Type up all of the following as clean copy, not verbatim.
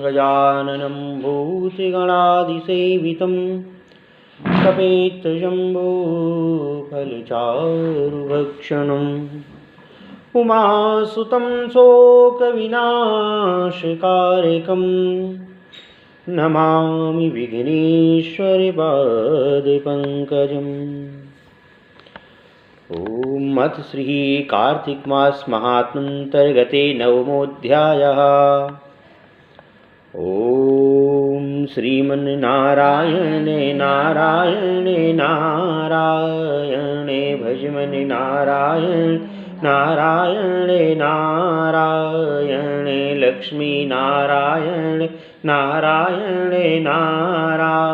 गजाननं भूतगणादिसेवितं कपेतजम्बूफलचारुभक्षणम् उमासुतं शोकविनाशकारकं नमामि विघ्नेश्वरपादपङ्कजम्। ॐ अथ श्री कार्तिक मास महात्म्यंतर्गते नवमोऽध्यायः। ॐ श्रीमन्नारायणे नारायणे नारायणे भजमनि नारायण नारायणे नारायणे लक्ष्मी नारायण नारायणे नारायणे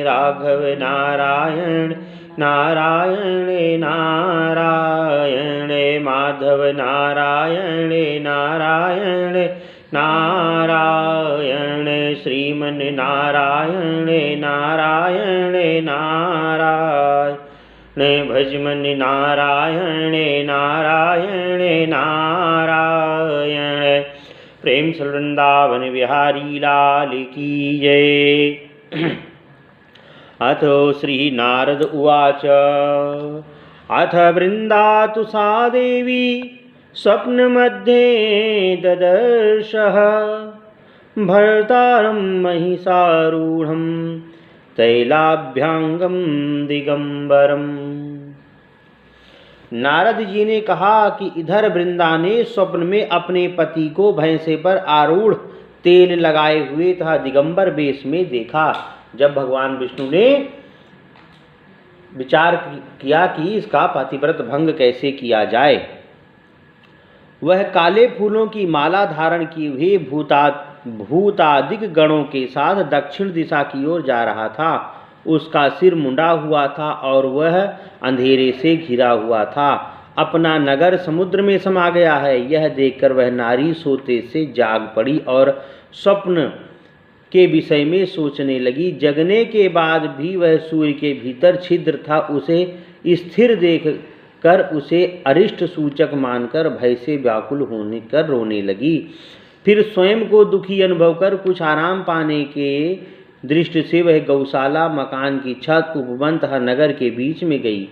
राघव नारायण नारायणे नारायणे माधव नारायणे नारायणे नारायणे श्रीमन्नारायणे नारायणे नारायणे भजमनि नारायणे नारायणे नारायणे। प्रेम से वृंदावन बिहारी लाल की जय। अथो श्री नारद उवाच अथ वृंदा तु सा देवी स्वप्नमध्ये ददर्शः भर्तारं महिषारूढं तैलाभ्यांगं दिगंबरम्। नारद जी ने कहा कि इधर वृंदा ने स्वप्न में अपने पति को भैंसे पर आरूढ़ तेल लगाए हुए तथा दिगंबर वेश में देखा। जब भगवान विष्णु ने विचार किया कि इसका पतिव्रत भंग कैसे किया जाए, वह काले फूलों की माला धारण किए हुए भूतादिक गणों के साथ दक्षिण दिशा की ओर जा रहा था। उसका सिर मुंडा हुआ था और वह अंधेरे से घिरा हुआ था। अपना नगर समुद्र में समा गया है, यह देखकर वह नारी सोते से जाग पड़ी और स्वप्न के विषय में सोचने लगी। जगने के बाद भी वह सूर्य के भीतर छिद्र था। उसे स्थिर देख कर उसे अरिष्ट सूचक मानकर भय से व्याकुल होने कर रोने लगी। फिर स्वयं को दुखी अनुभव कर कुछ आराम पाने के दृष्टि से वह गौशाला, मकान की छत, उपवन तथा नगर के बीच में गई।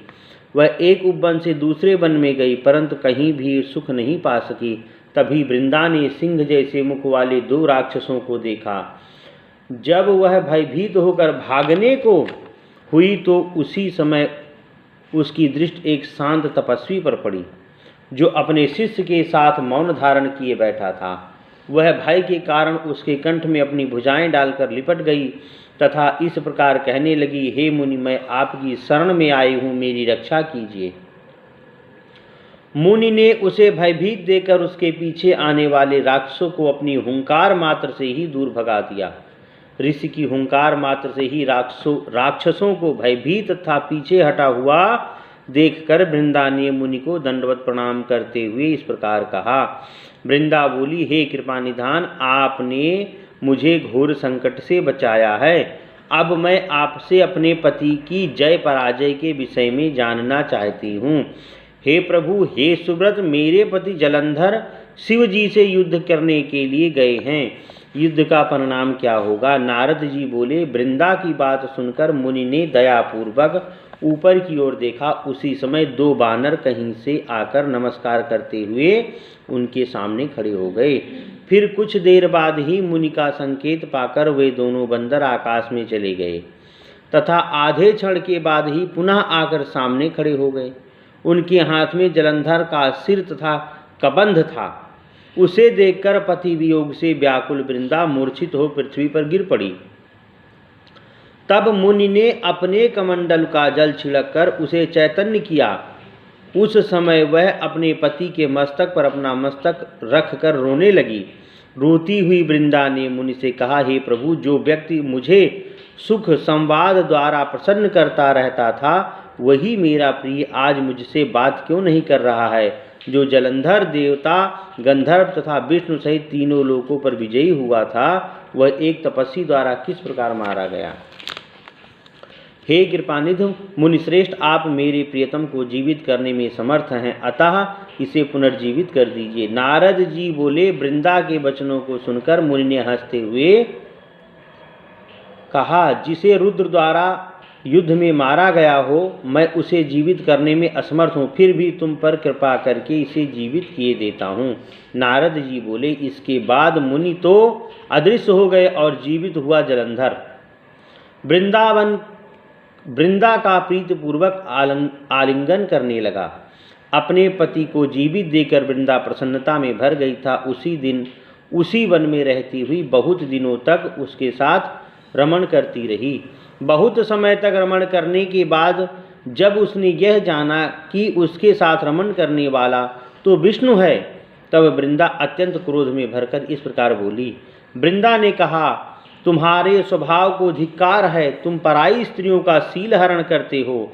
वह एक उपवन से दूसरे वन में गई, परंतु कहीं भी सुख नहीं पा सकी। तभी वृंदा ने सिंह जैसे मुख वाले 2 राक्षसों को देखा। जब वह भयभीत होकर भागने को हुई तो उसी समय उसकी दृष्टि एक शांत तपस्वी पर पड़ी, जो अपने शिष्य के साथ मौन धारण किए बैठा था। वह भय के कारण उसके कंठ में अपनी भुजाएं डालकर लिपट गई तथा इस प्रकार कहने लगी, हे मुनि, मैं आपकी शरण में आई हूँ, मेरी रक्षा कीजिए। मुनि ने उसे भयभीत देकर उसके पीछे आने वाले राक्षसों को अपनी हुंकार मात्र से ही दूर भगा दिया। ऋषि की हुंकार मात्र से ही राक्षसों को भयभीत तथा पीछे हटा हुआ देखकर वृंदा ने मुनि को दंडवत प्रणाम करते हुए इस प्रकार कहा। वृंदा बोली, हे कृपा निधान, आपने मुझे घोर संकट से बचाया है। अब मैं आपसे अपने पति की जय पराजय के विषय में जानना चाहती हूँ। हे प्रभु, हे सुव्रत, मेरे पति जलंधर शिव जी से युद्ध करने के लिए गए हैं। युद्ध का परिणाम क्या होगा? नारद जी बोले। वृंदा की बात सुनकर मुनि ने दयापूर्वक ऊपर की ओर देखा। उसी समय 2 बानर कहीं से आकर नमस्कार करते हुए उनके सामने खड़े हो गए। फिर कुछ देर बाद ही मुनि का संकेत पाकर वे दोनों बंदर आकाश में चले गए तथा आधे क्षण के बाद ही पुनः आकर सामने खड़े हो गए। उनके हाथ में जलंधर का सिर तथा कबंध था। उसे देखकर पति वियोग से व्याकुल वृंदा मूर्छित हो पृथ्वी पर गिर पड़ी। तब मुनि ने अपने कमंडल का जल छिड़ककर उसे चैतन्य किया। उस समय वह अपने पति के मस्तक पर अपना मस्तक रखकर रोने लगी। रोती हुई वृंदा ने मुनि से कहा, हे प्रभु, जो व्यक्ति मुझे सुख संवाद द्वारा प्रसन्न करता रहता था, वही मेरा प्रिय आज मुझसे बात क्यों नहीं कर रहा है? जो जलंधर देवता, गंधर्व तथा विष्णु सहित 3 लोकों पर विजयी हुआ था, वह एक तपस्वी द्वारा किस प्रकार मारा गया? हे कृपानिधि मुनिश्रेष्ठ, आप मेरे प्रियतम को जीवित करने में समर्थ हैं, अतः इसे पुनर्जीवित कर दीजिए। नारद जी बोले, वृंदा के वचनों को सुनकर मुनि ने हंसते हुए कहा, जिसे रुद्र द्वारा युद्ध में मारा गया हो, मैं उसे जीवित करने में असमर्थ हूँ, फिर भी तुम पर कृपा करके इसे जीवित किए देता हूँ। नारद जी बोले, इसके बाद मुनि तो अदृश्य हो गए और जीवित हुआ जलंधर वृंदा का प्रीतिपूर्वक आलिंगन करने लगा। अपने पति को जीवित देकर वृंदा प्रसन्नता में भर गई था। उसी दिन उसी वन में रहती हुई बहुत दिनों तक उसके साथ रमण करती रही। बहुत समय तक रमण करने के बाद जब उसने यह जाना कि उसके साथ रमण करने वाला तो विष्णु है, तब वृंदा अत्यंत क्रोध में भरकर इस प्रकार बोली। वृंदा ने कहा, तुम्हारे स्वभाव को धिक्कार है, तुम पराई स्त्रियों का शील हरण करते हो।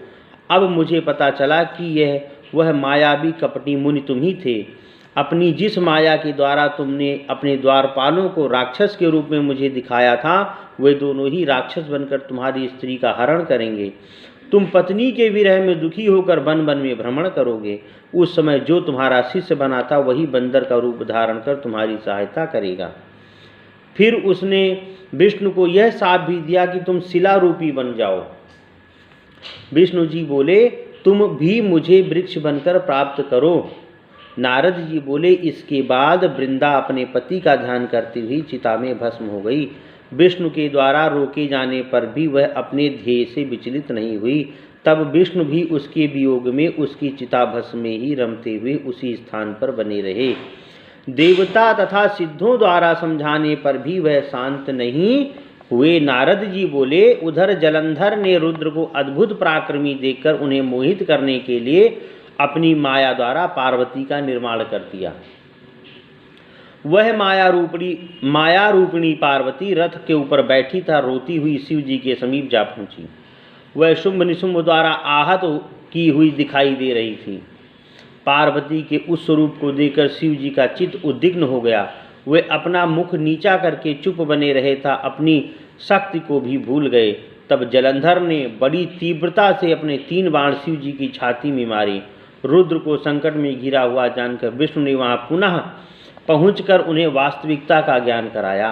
अब मुझे पता चला कि वह मायावी कपटी मुनि तुम ही थे। अपनी जिस माया के द्वारा तुमने अपने द्वारपालों को राक्षस के रूप में मुझे दिखाया था, वे दोनों ही राक्षस बनकर तुम्हारी स्त्री का हरण करेंगे। तुम पत्नी के विरह में दुखी होकर वन वन में भ्रमण करोगे। उस समय जो तुम्हारा शिष्य बना था वही बंदर का रूप धारण कर तुम्हारी सहायता करेगा। फिर उसने विष्णु को यह शाप भी दिया कि तुम शिला रूपी बन जाओ। विष्णु जी बोले, तुम भी मुझे वृक्ष बनकर प्राप्त करो। नारद जी बोले, इसके बाद वृंदा अपने पति का ध्यान करती हुई चिता में भस्म हो गई। विष्णु के द्वारा रोके जाने पर भी वह अपने ध्येय से विचलित नहीं हुई। तब विष्णु भी उसके वियोग में उसकी चिता भस्म में ही रमते हुए उसी स्थान पर बने रहे। देवता तथा सिद्धों द्वारा समझाने पर भी वह शांत नहीं हुए। नारद जी बोले, उधर जलंधर ने रुद्र को अद्भुत पराक्रमी देखकर उन्हें मोहित करने के लिए अपनी माया द्वारा पार्वती का निर्माण कर दिया। वह माया रूपिणी पार्वती रथ के ऊपर बैठी था रोती हुई शिव जी के समीप जा पहुंची। वह शुंभ निशुंभ द्वारा आहत की हुई दिखाई दे रही थी। पार्वती के उस स्वरूप को देखकर शिव जी का चित्त उद्विग्न हो गया। वे अपना मुख नीचा करके चुप बने रहे था, अपनी शक्ति को भी भूल गए। तब जलंधर ने बड़ी तीव्रता से अपने 3 बाण शिव जी की छाती में मारे। रुद्र को संकट में घिरा हुआ जानकर विष्णु ने वहां पुनः पहुंचकर उन्हें वास्तविकता का ज्ञान कराया।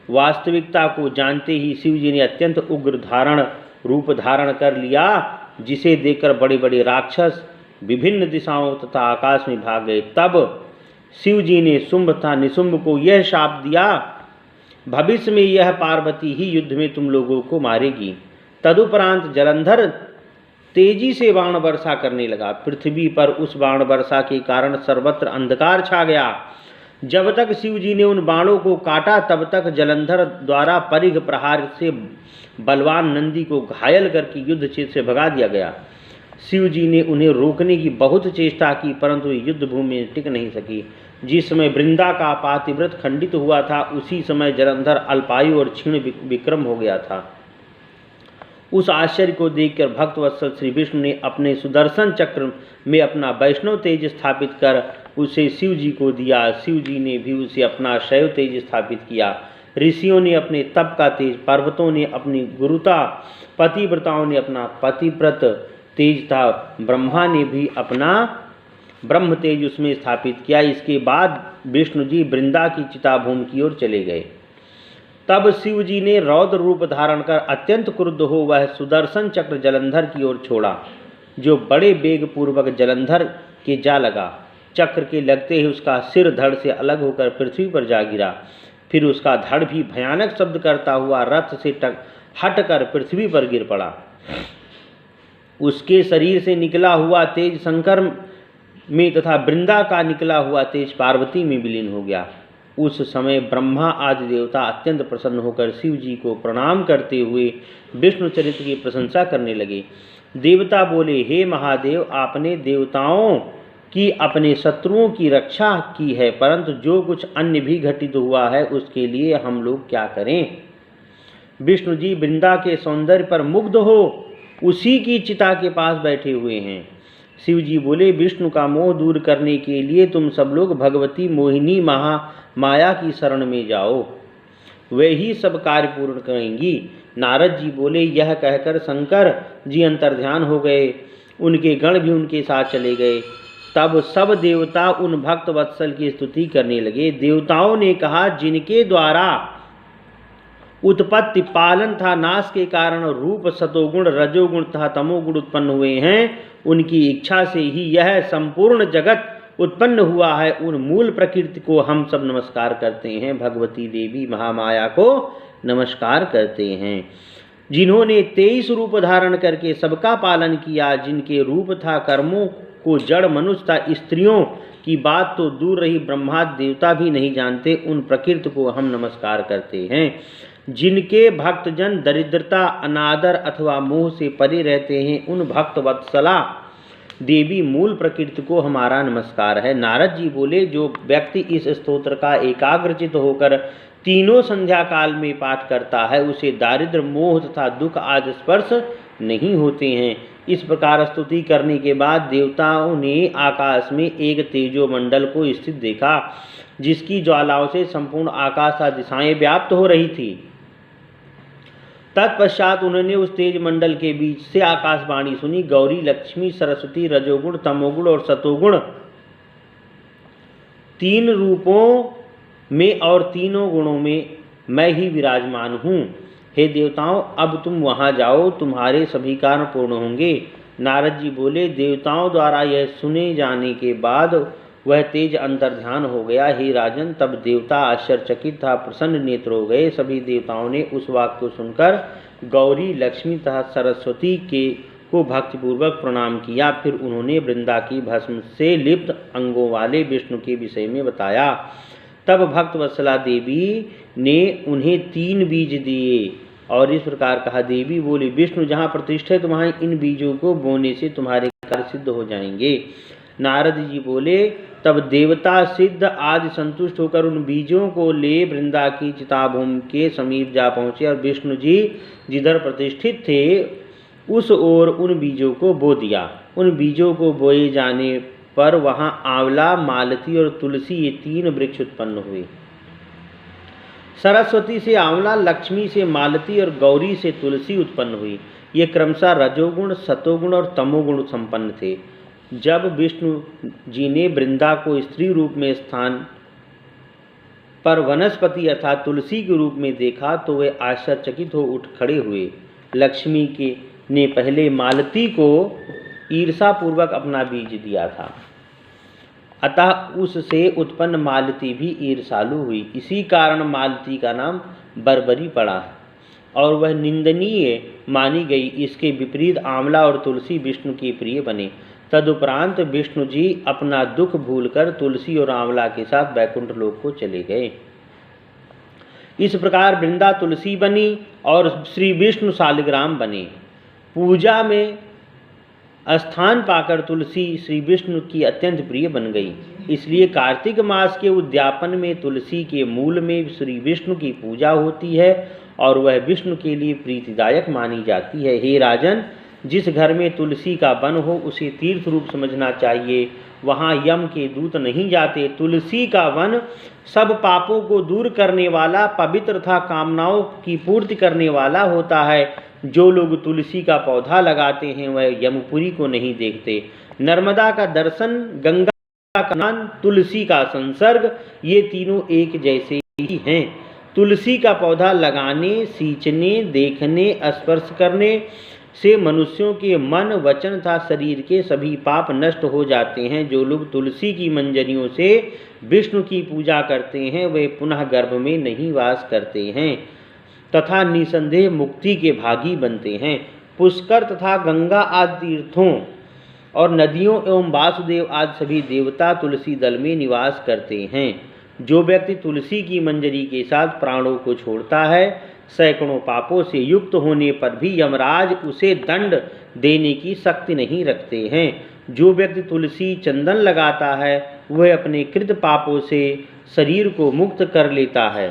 वास्तविकता को जानते ही शिव जी ने अत्यंत उग्र रूप धारण कर लिया, जिसे देखकर बड़े बड़े राक्षस विभिन्न दिशाओं तथा आकाश में भाग गए। तब शिव जी ने शुंभ तथा निशुंभ को यह शाप दिया, भविष्य में यह पार्वती ही युद्ध में तुम लोगों को मारेगी। तदुपरांत जलंधर तेजी से बाण वर्षा करने लगा। पृथ्वी पर उस बाण वर्षा के कारण सर्वत्र अंधकार छा गया। जब तक शिव जी ने उन बाणों को काटा तब तक जलंधर द्वारा परिघ प्रहार से बलवान नंदी को घायल करके युद्ध क्षेत्र से भगा दिया गया। शिव जी ने उन्हें रोकने की बहुत चेष्टा की, परंतु युद्ध भूमि में टिक नहीं सकी। जिस समय वृंदा का पातिव्रत खंडित हुआ था, उसी समय जलंधर अल्पायु और क्षीण विक्रम हो गया था। उस आश्चर्य को देखकर भक्तवत्सल श्री विष्णु ने अपने सुदर्शन चक्र में अपना वैष्णव तेज स्थापित कर उसे शिव जी को दिया। शिव जी ने भी उसे अपना शैव तेज स्थापित किया। ऋषियों ने अपने तप का तेज, पर्वतों ने अपनी गुरुता, पतिव्रताओं ने अपना पतिव्रत तेज था, ब्रह्मा ने भी अपना ब्रह्म तेज उसमें स्थापित किया। इसके बाद विष्णु जी वृंदा की चिताभूमि की ओर चले गए। तब शिव जी ने रौद्र रूप धारण कर अत्यंत क्रुद्ध हो वह सुदर्शन चक्र जलंधर की ओर छोड़ा, जो बड़े वेग पूर्वक जलंधर के जा लगा। चक्र के लगते ही उसका सिर धड़ से अलग होकर पृथ्वी पर जा गिरा। फिर उसका धड़ भी भयानक शब्द करता हुआ रथ से हटकर पृथ्वी पर गिर पड़ा। उसके शरीर से निकला हुआ तेज शंकर में तथा वृंदा का निकला हुआ तेज पार्वती में विलीन हो गया। उस समय ब्रह्मा आदि देवता अत्यंत प्रसन्न होकर शिव जी को प्रणाम करते हुए विष्णु चरित्र की प्रशंसा करने लगे। देवता बोले, हे महादेव, आपने देवताओं की अपने शत्रुओं की रक्षा की है, परंतु जो कुछ अन्य भी घटित हुआ है उसके लिए हम लोग क्या करें। विष्णु जी वृंदा के सौंदर्य पर मुग्ध हो उसी की चिता के पास बैठे हुए हैं। शिव जी बोले, विष्णु का मोह दूर करने के लिए तुम सब लोग भगवती मोहिनी माया की शरण में जाओ। वे ही सब कार्य पूर्ण करेंगी। नारद जी बोले। यह कहकर शंकर जी अंतर्ध्यान हो गए। उनके गण भी उनके साथ चले गए। तब सब देवता उन भक्त वत्सल की स्तुति करने लगे। देवताओं ने कहा, जिनके द्वारा उत्पत्ति, पालन तथा नाश के कारण रूप, सतोगुण, रजोगुण तथा तमोगुण उत्पन्न हुए हैं, उनकी इच्छा से ही यह संपूर्ण जगत उत्पन्न हुआ है। उन मूल प्रकृति को हम सब नमस्कार करते हैं। भगवती देवी महामाया को नमस्कार करते हैं, जिन्होंने 23 रूप धारण करके सबका पालन किया। जिनके रूप तथा कर्मों को जड़ मनुष्य तथा स्त्रियों की बात तो दूर रही, ब्रह्मा देवता भी नहीं जानते, उन प्रकृति को हम नमस्कार करते हैं। जिनके भक्तजन दरिद्रता, अनादर अथवा मोह से परे रहते हैं, उन भक्त वत्सला देवी मूल प्रकृति को हमारा नमस्कार है। नारद जी बोले, जो व्यक्ति इस स्तोत्र का एकाग्रचित होकर तीनों संध्या काल में पाठ करता है, उसे दारिद्र, मोह तथा दुख आदि स्पर्श नहीं होते हैं। इस प्रकार स्तुति करने के बाद देवताओं ने आकाश में एक तेजोमंडल को स्थित देखा, जिसकी ज्वालाओं से संपूर्ण आकाश तथा दिशाएं व्याप्त हो रही थी। तत्पश्चात उन्होंने उस तेज मंडल के बीच से आकाशवाणी सुनी, गौरी, लक्ष्मी, सरस्वती, रजोगुण, तमोगुण और सतोगुण, तीन रूपों में और तीनों गुणों में मैं ही विराजमान हूँ। हे देवताओं, अब तुम वहाँ जाओ, तुम्हारे सभी कार्य पूर्ण होंगे। नारद जी बोले, देवताओं द्वारा यह सुने जाने के बाद वह तेज अंतर्ध्यान हो गया। हे राजन, तब देवता आश्चर्यचकित था, प्रसन्न नेत्र हो गए। सभी देवताओं ने उस वाक्य को सुनकर गौरी, लक्ष्मी तथा सरस्वती को भक्तिपूर्वक प्रणाम किया। फिर उन्होंने वृंदा की भस्म से लिप्त अंगों वाले विष्णु के विषय में बताया। तब भक्त वत्सला देवी ने उन्हें 3 बीज दिए और इस प्रकार कहा, देवी बोली, विष्णु जहाँ प्रतिष्ठित वहाँ इन बीजों को बोने से तुम्हारे कार्य सिद्ध हो जाएंगे। नारद जी बोले, तब देवता, सिद्ध आदि संतुष्ट होकर उन बीजों को ले वृंदा की चिताभूमि के समीप जा पहुँचे और विष्णु जी जिधर प्रतिष्ठित थे उस ओर उन बीजों को बो दिया। उन बीजों को बोए जाने पर वहाँ आंवला, मालती और तुलसी, ये 3 वृक्ष उत्पन्न हुए। सरस्वती से आंवला, लक्ष्मी से मालती और गौरी से तुलसी उत्पन्न हुई। ये क्रमशः रजोगुण, सतोगुण और तमोगुण संपन्न थे। जब विष्णु जी ने वृंदा को स्त्री रूप में स्थान पर वनस्पति अर्थात तुलसी के रूप में देखा तो वे आश्चर्यचकित हो उठ खड़े हुए। लक्ष्मी ने पहले मालती को ईर्षापूर्वक अपना बीज दिया था, अतः उससे उत्पन्न मालती भी ईर्षालु हुई। इसी कारण मालती का नाम बर्बरी पड़ा और वह निंदनीय मानी गई। इसके विपरीत आंवला और तुलसी विष्णु के प्रिय बने। तदुपरांत विष्णु जी अपना दुख भूलकर तुलसी और आंवला के साथ बैकुंठ लोक को चले गए। इस प्रकार वृंदा तुलसी बनी और श्री विष्णु शालिग्राम बने। पूजा में स्थान पाकर तुलसी श्री विष्णु की अत्यंत प्रिय बन गई। इसलिए कार्तिक मास के उद्यापन में तुलसी के मूल में श्री विष्णु की पूजा होती है और वह विष्णु के लिए प्रीतिदायक मानी जाती है। हे राजन, जिस घर में तुलसी का वन हो उसे तीर्थ रूप समझना चाहिए। वहाँ यम के दूत नहीं जाते। तुलसी का वन सब पापों को दूर करने वाला, पवित्र तथा कामनाओं की पूर्ति करने वाला होता है। जो लोग तुलसी का पौधा लगाते हैं वह यमपुरी को नहीं देखते। नर्मदा का दर्शन, गंगा का स्नान, तुलसी का संसर्ग, ये तीनों एक जैसे ही हैं। तुलसी का पौधा लगाने, सींचने, देखने, स्पर्श करने से मनुष्यों के मन, वचन तथा शरीर के सभी पाप नष्ट हो जाते हैं। जो लोग तुलसी की मंजरियों से विष्णु की पूजा करते हैं वे पुनः गर्भ में नहीं वास करते हैं तथा निसंदेह मुक्ति के भागी बनते हैं। पुष्कर तथा गंगा आदि तीर्थों और नदियों एवं वासुदेव आदि सभी देवता तुलसी दल में निवास करते हैं। जो व्यक्ति तुलसी की मंजरी के साथ प्राणों को छोड़ता है, सैकड़ों पापों से युक्त होने पर भी यमराज उसे दंड देने की शक्ति नहीं रखते हैं। जो व्यक्ति तुलसी चंदन लगाता है वह अपने कृत पापों से शरीर को मुक्त कर लेता है।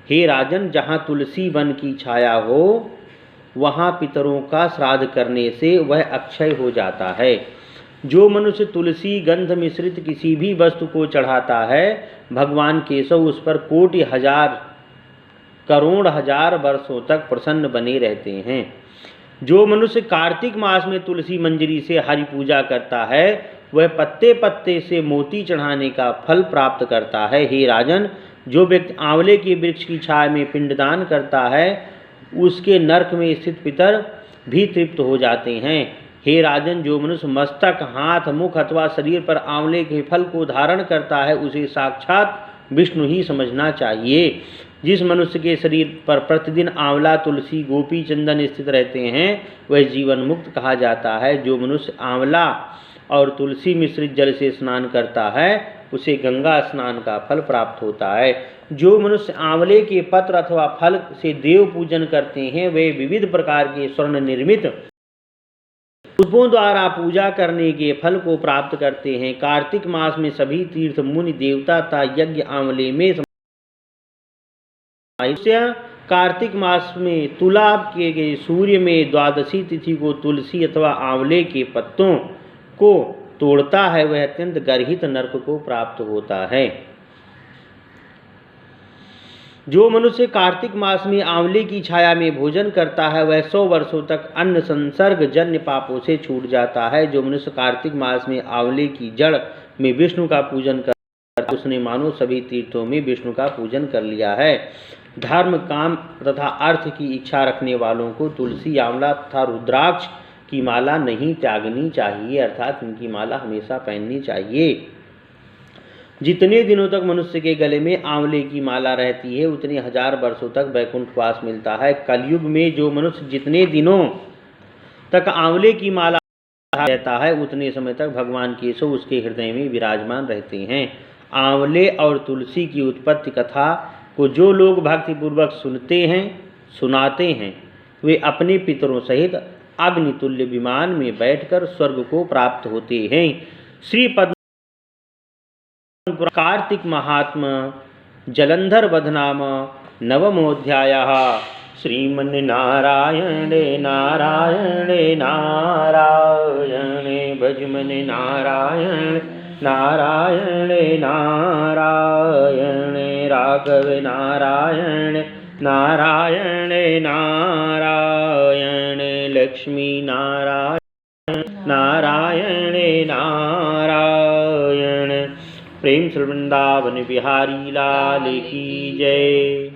हे राजन, जहाँ तुलसी वन की छाया हो वहाँ पितरों का श्राद्ध करने से वह अक्षय हो जाता है। जो मनुष्य तुलसी गंध मिश्रित किसी भी वस्तु को चढ़ाता है, भगवान केशव उस पर कोटि हजार करोड़ हजार वर्षों तक प्रसन्न बने रहते हैं। जो मनुष्य कार्तिक मास में तुलसी मंजरी से हरि पूजा करता है वह पत्ते पत्ते से मोती चढ़ाने का फल प्राप्त करता है। हे राजन, जो व्यक्ति आंवले के वृक्ष की छाया में पिंडदान करता है उसके नरक में स्थित पितर भी तृप्त हो जाते हैं। हे राजन, जो मनुष्य मस्तक, हाथ, मुख अथवा शरीर पर आंवले के फल को धारण करता है उसे साक्षात विष्णु ही समझना चाहिए। जिस मनुष्य के शरीर पर प्रतिदिन आंवला, तुलसी, गोपी चंदन स्थित रहते हैं वह जीवन मुक्त कहा जाता है। जो मनुष्य आंवला और तुलसी मिश्रित जल से स्नान करता है उसे गंगा स्नान का फल प्राप्त होता है। जो मनुष्य आंवले के पत्र अथवा फल से देव पूजन करते हैं वे विविध प्रकार के स्वर्ण निर्मित पुष्पों द्वारा पूजा करने के फल को प्राप्त करते हैं। कार्तिक मास में सभी तीर्थ, मुनि, देवता तथा यज्ञ आंवले में कार्तिक मास में तुला किए गए सूर्य में द्वादशी तिथि को तुलसी अथवा आंवले के पत्तों को तोड़ता है वह अत्यंत गर्हित नरक को प्राप्त होता है। जो मनुष्य कार्तिक मास में आंवले की छाया में भोजन करता है वह 100 वर्षों तक अन्न संसर्ग जन्य पापों से छूट जाता है। जो मनुष्य कार्तिक मास में आंवले की जड़ में विष्णु का पूजन करता है उसने मानो सभी तीर्थों में विष्णु का पूजन कर लिया है। धर्म, काम तथा अर्थ की इच्छा रखने वालों को तुलसी, आंवला तथा रुद्राक्ष की माला नहीं त्यागनी चाहिए, अर्थात इनकी माला हमेशा पहननी चाहिए। जितने दिनों तक मनुष्य के गले में आंवले की माला रहती है उतने हजार वर्षों तक वैकुंठवास मिलता है। कलयुग में जो मनुष्य जितने दिनों तक आंवले की माला रहता है उतने समय तक भगवान केशव उसके हृदय में विराजमान रहते हैं। आंवले और तुलसी की उत्पत्ति कथा को जो लोग भक्तिपूर्वक सुनते हैं, सुनाते हैं वे अपने पितरों सहित अग्नितुल्य विमान में बैठकर स्वर्ग को प्राप्त होते हैं। श्री पद्म कार्तिक महात्म जलंधर वध नाम नवमोऽध्यायः। श्रीमन्नारायणे नारायणे नारायणे भजमने नारायण नारायणे नारायणे राघव नारायण नारायणे नारायणे लक्ष्मी नारायण नारायणे नारायण। प्रेम से वृंदावन बिहारी लाल की जय।